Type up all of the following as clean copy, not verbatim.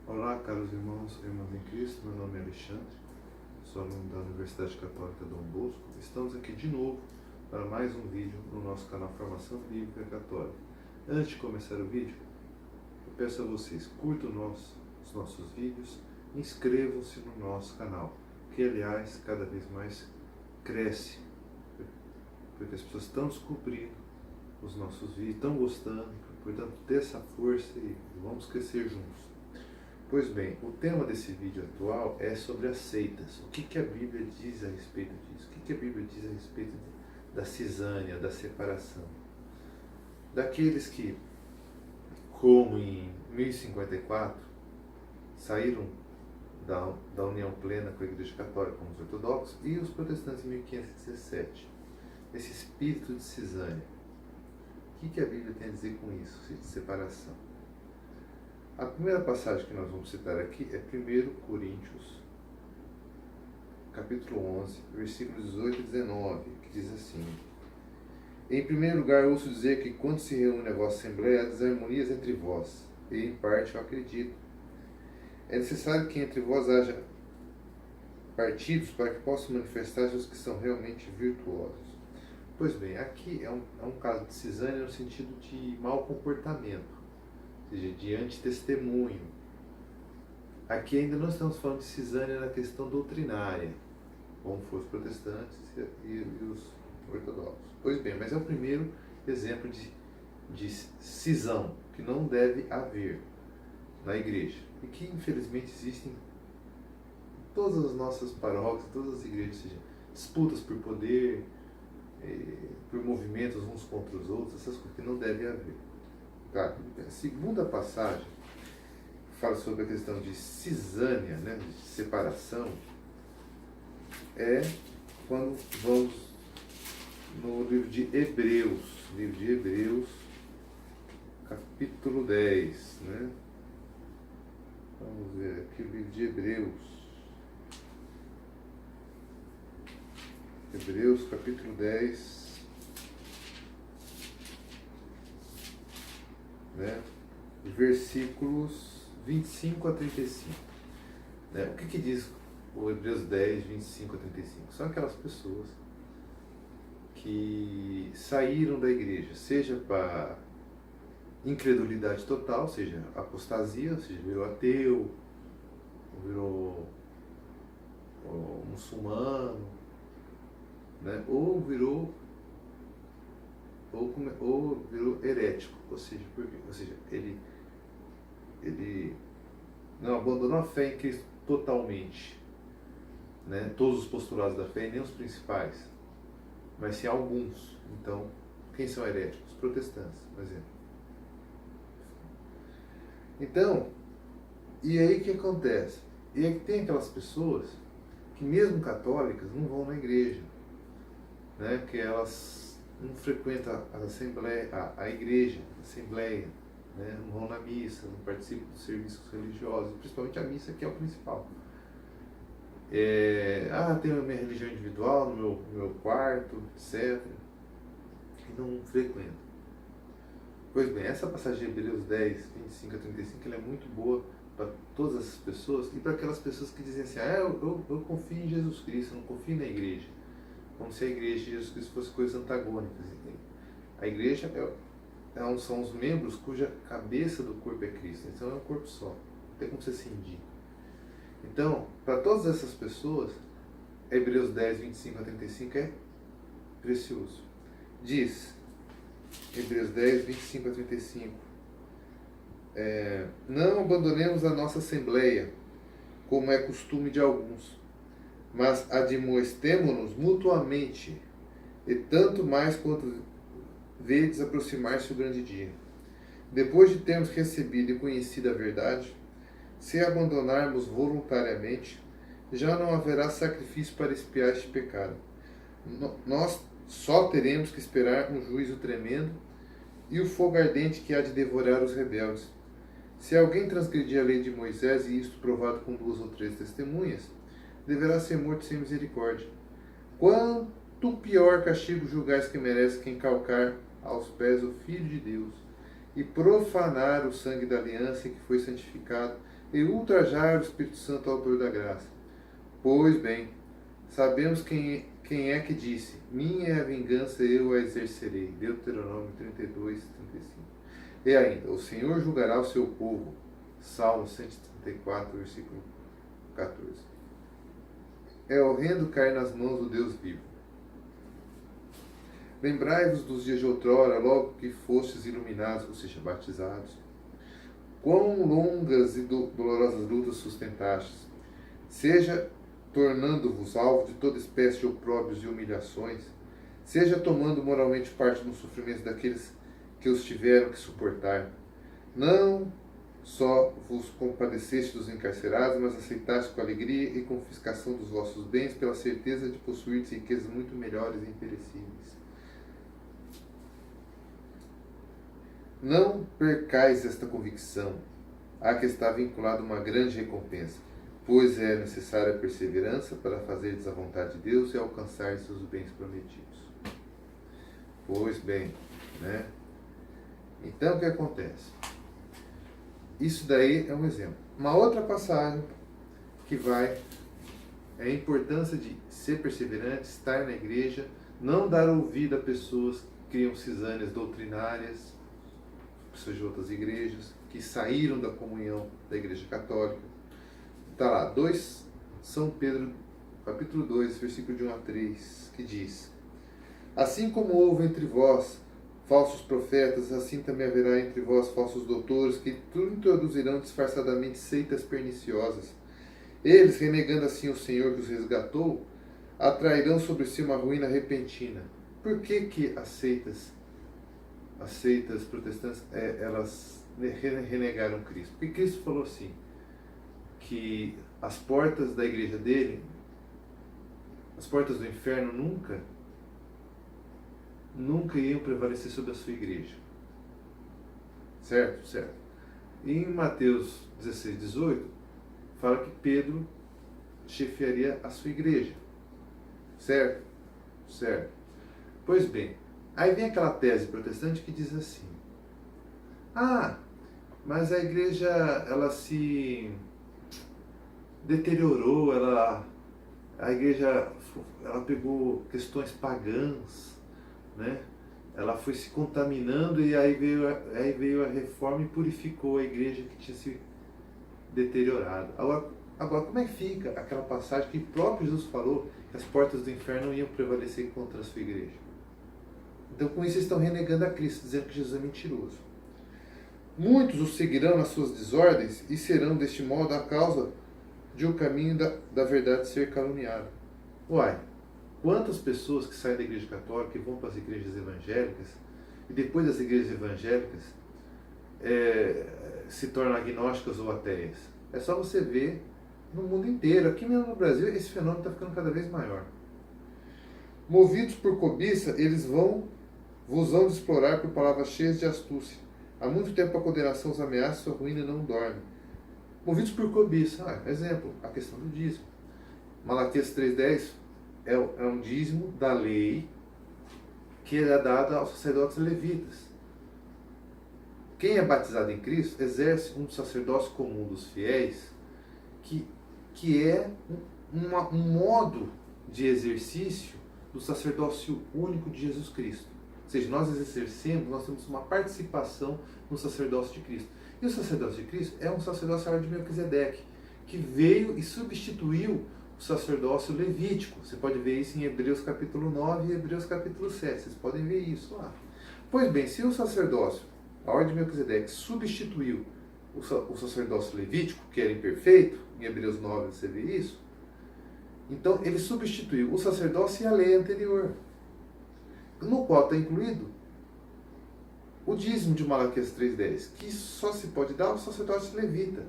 Olá, caros irmãos e irmãs em Cristo, meu nome é Alexandre, sou aluno da Universidade Católica Dom Bosco. Estamos aqui de novo para mais um vídeo no nosso canal Formação Bíblica Católica. Antes de começar o vídeo, eu peço a vocês, curtam os nossos vídeos, inscrevam-se no nosso canal, que aliás cada vez mais cresce, porque as pessoas estão descobrindo os nossos vídeos, estão gostando, portanto dê essa força e vamos crescer juntos. Pois bem, o tema desse vídeo atual é sobre as seitas. O que a Bíblia diz a respeito disso? O que a Bíblia diz a respeito da cisânia, da separação? Daqueles que, como em 1054, saíram da união plena com a Igreja Católica, como os ortodoxos, e os protestantes em 1517. Esse espírito de cisânia. O que a Bíblia tem a dizer com isso, de separação? A primeira passagem que nós vamos citar aqui é 1 Coríntios, capítulo 11, versículos 18 e 19, que diz assim: Em primeiro lugar, ouço dizer que quando se reúne a vossa assembleia, há desarmonias entre vós, e em parte eu acredito. É necessário que entre vós haja partidos para que possam manifestar os que são realmente virtuosos. Pois bem, aqui é um caso de cisânia no sentido de mau comportamento, ou seja, de antitestemunho. Aqui ainda não estamos falando de cisânia na questão doutrinária, como foram os protestantes e os ortodoxos. Pois bem, mas é o primeiro exemplo de cisão que não deve haver na igreja e que infelizmente existem em todas as nossas paróquias, todas as igrejas, ou seja, disputas por poder, por movimentos uns contra os outros, essas coisas que não deve haver. Tá. A segunda passagem fala sobre a questão de cisânia, né, de separação, é quando vamos no livro de Hebreus, capítulo 10, né? Vamos ver aqui o livro de Hebreus, capítulo 10, né? Versículos 25 a 35. Né? O que diz o Hebreus 10, 25 a 35? São aquelas pessoas que saíram da igreja, seja para incredulidade total, ou seja, apostasia, ou seja, virou ateu, virou muçulmano, né? ou virou herético, ou seja, ele não abandonou a fé em Cristo totalmente, né? Todos os postulados da fé, nem os principais, mas sim alguns. Então, quem são heréticos? Os protestantes, por exemplo. Então, e aí o que acontece? E aí tem aquelas pessoas que mesmo católicas não vão na igreja, né? Que elas não frequentam a assembleia, a igreja, a assembleia, né? Não vão na missa, não participam dos serviços religiosos, principalmente a missa, que é o principal. Tenho a minha religião individual no meu quarto, etc. E não frequento. Pois bem, essa passagem de Hebreus 10, 25 a 35, ela é muito boa para todas essas pessoas e para aquelas pessoas que dizem assim: eu confio em Jesus Cristo, eu não confio na igreja. Como se a igreja e Jesus Cristo fossem coisas antagônicas. A igreja são os membros cuja cabeça do corpo é Cristo, então é um corpo só, não tem como você cindir. Então, para todas essas pessoas, Hebreus 10, 25 a 35 é precioso. Diz, Hebreus 10, 25 a 35, não abandonemos a nossa assembleia, como é costume de alguns, mas admoestemo-nos mutuamente, e tanto mais quanto vedes aproximar-se o grande dia. Depois de termos recebido e conhecido a verdade, se abandonarmos voluntariamente, já não haverá sacrifício para expiar este pecado. Nós só teremos que esperar um juízo tremendo e o fogo ardente que há de devorar os rebeldes. Se alguém transgredir a lei de Moisés, e isto provado com 2 ou 3 testemunhas, deverá ser morto sem misericórdia. Quanto pior castigo julgais que merece quem calcar aos pés o Filho de Deus e profanar o sangue da aliança que foi santificado e ultrajar o Espírito Santo, autor da graça. Pois bem, sabemos quem é que disse: minha é a vingança, eu a exercerei. Deuteronômio 32, 35. E ainda, o Senhor julgará o seu povo. Salmo 134, versículo 14. É horrendo cair nas mãos do Deus vivo. Lembrai-vos dos dias de outrora, logo que fostes iluminados, ou seja, batizados. Quão longas e dolorosas lutas sustentastes, seja tornando-vos alvo de toda espécie de opróbrios e humilhações, seja tomando moralmente parte nos sofrimentos daqueles que os tiveram que suportar. Não só vos compadeceste dos encarcerados, mas aceitaste com alegria e confiscação dos vossos bens, pela certeza de possuirdes riquezas muito melhores e imperecíveis. Não percais esta convicção, a que está vinculada uma grande recompensa, pois é necessária a perseverança para fazeres a vontade de Deus e alcançar os bens prometidos. Pois bem, né? Então o que acontece? Isso daí é um exemplo. Uma outra passagem que vai é a importância de ser perseverante, estar na igreja, não dar ouvido a pessoas que criam cisâneas doutrinárias, pessoas de outras igrejas, que saíram da comunhão da Igreja Católica. Está lá, São Pedro, capítulo 2, versículo de 1 a 3, que diz: assim como houve entre vós falsos profetas, assim também haverá entre vós falsos doutores, que tudo introduzirão disfarçadamente seitas perniciosas. Eles, renegando assim o Senhor que os resgatou, atrairão sobre si uma ruína repentina. Por que as seitas protestantes, elas renegaram Cristo? Porque Cristo falou assim, que as portas da igreja dele, as portas do inferno nunca iam prevalecer sobre a sua igreja. Certo? Certo. E em Mateus 16, 18, fala que Pedro chefiaria a sua igreja. Certo? Certo. Pois bem, aí vem aquela tese protestante que diz assim: mas a igreja, ela se deteriorou, a igreja, ela pegou questões pagãs, né? Ela foi se contaminando e aí veio a reforma e purificou a igreja que tinha se deteriorado. Agora, como é que fica aquela passagem que o próprio Jesus falou que as portas do inferno iam prevalecer contra a sua igreja? Então, com isso, eles estão renegando a Cristo, dizendo que Jesus é mentiroso. Muitos o seguirão nas suas desordens e serão, deste modo, a causa de o caminho da verdade ser caluniado. Uai, quantas pessoas que saem da igreja católica e vão para as igrejas evangélicas, e depois das igrejas evangélicas se tornam agnósticas ou ateias? É só você ver no mundo inteiro. Aqui mesmo no Brasil, esse fenômeno está ficando cada vez maior. Movidos por cobiça, eles vos hão de explorar por palavras cheias de astúcia. Há muito tempo a condenação os ameaça, sua ruína não dorme. Movidos por cobiça. Exemplo, a questão do dízimo. Malaquias 3,10 é um dízimo da lei que era dado aos sacerdotes levitas. Quem é batizado em Cristo exerce um sacerdócio comum dos fiéis, que é um modo de exercício do sacerdócio único de Jesus Cristo. Ou seja, nós temos uma participação no sacerdócio de Cristo. E o sacerdócio de Cristo é um sacerdócio à ordem de Melquisedeque, que veio e substituiu o sacerdócio levítico. Você pode ver isso em Hebreus capítulo 9 e Hebreus capítulo 7. Vocês podem ver isso lá. Pois bem, se o sacerdócio, a ordem de Melquisedeque, substituiu o sacerdócio levítico, que era imperfeito, em Hebreus 9 você vê isso, então ele substituiu o sacerdócio e a lei anterior, no qual está incluído o dízimo de Malaquias 3,10, que só se pode dar ao sacerdócio levita.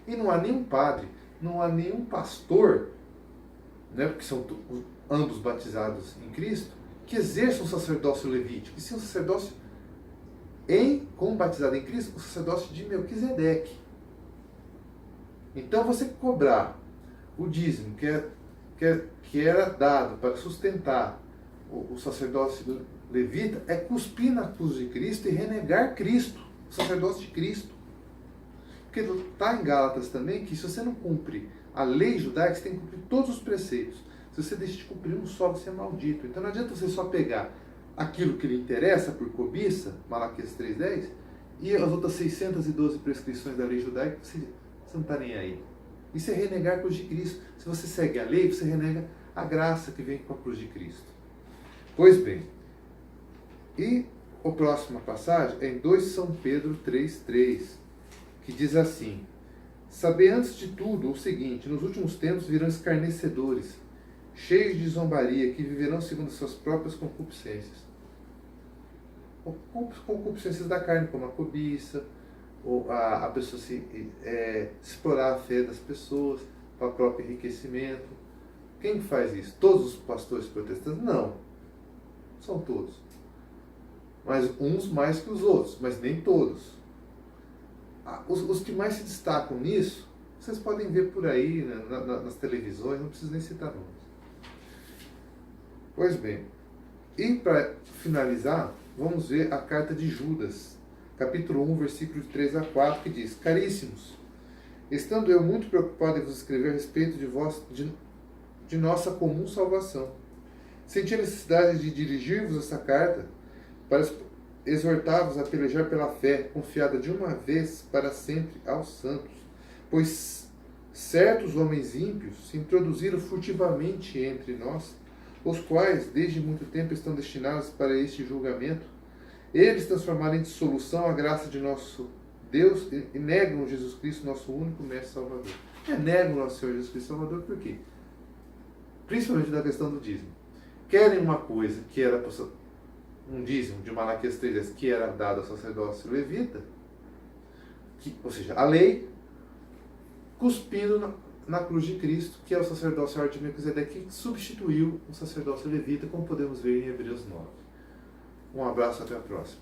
E não há nenhum padre, não há nenhum pastor, né, porque são ambos batizados em Cristo, que exerça um sacerdócio levítico. E sim, um sacerdócio como batizado em Cristo, o sacerdócio de Melquisedeque. Então você cobrar o dízimo que era dado para sustentar o sacerdócio levita é cuspir na cruz de Cristo e renegar Cristo, o sacerdócio de Cristo. Porque está em Gálatas também que se você não cumpre a lei judaica, você tem que cumprir todos os preceitos. Se você deixa de cumprir um só, você é maldito. Então não adianta você só pegar aquilo que lhe interessa por cobiça, Malaquias 3:10, e as outras 612 prescrições da lei judaica, você não está nem aí. Isso é renegar a cruz de Cristo. Se você segue a lei, você renega a graça que vem com a cruz de Cristo. Pois bem, e a próxima passagem é em 2 São Pedro 3:3, que diz assim: Sabei antes de tudo o seguinte, nos últimos tempos virão escarnecedores, cheios de zombaria, que viverão segundo suas próprias concupiscências. Concupiscências da carne, como a cobiça, ou a pessoa explorar a fé das pessoas para o próprio enriquecimento. Quem faz isso? Todos os pastores protestantes? Não. São todos. Mas uns mais que os outros, mas nem todos. Os que mais se destacam nisso, vocês podem ver por aí, né, nas televisões, não preciso nem citar nomes. Pois bem, e para finalizar, vamos ver a carta de Judas, capítulo 1, versículo de 3 a 4, que diz: Caríssimos, estando eu muito preocupado em vos escrever a respeito de nossa comum salvação, senti a necessidade de dirigir-vos essa carta para exortar-vos a pelejar pela fé, confiada de uma vez para sempre aos santos, pois certos homens ímpios se introduziram furtivamente entre nós, os quais desde muito tempo estão destinados para este julgamento. Eles transformaram em dissolução a graça de nosso Deus e negam Jesus Cristo, nosso único Mestre Salvador. Negam o nosso Senhor Jesus Cristo Salvador por quê? Principalmente da questão do dízimo. Querem uma coisa que era um dízimo de Malaquias 3, que era dado ao sacerdócio levita, ou seja, a lei, cuspindo na cruz de Cristo, que é o sacerdócio de Melquisedeque, que substituiu o sacerdócio levita, como podemos ver em Hebreus 9. Um abraço, até a próxima.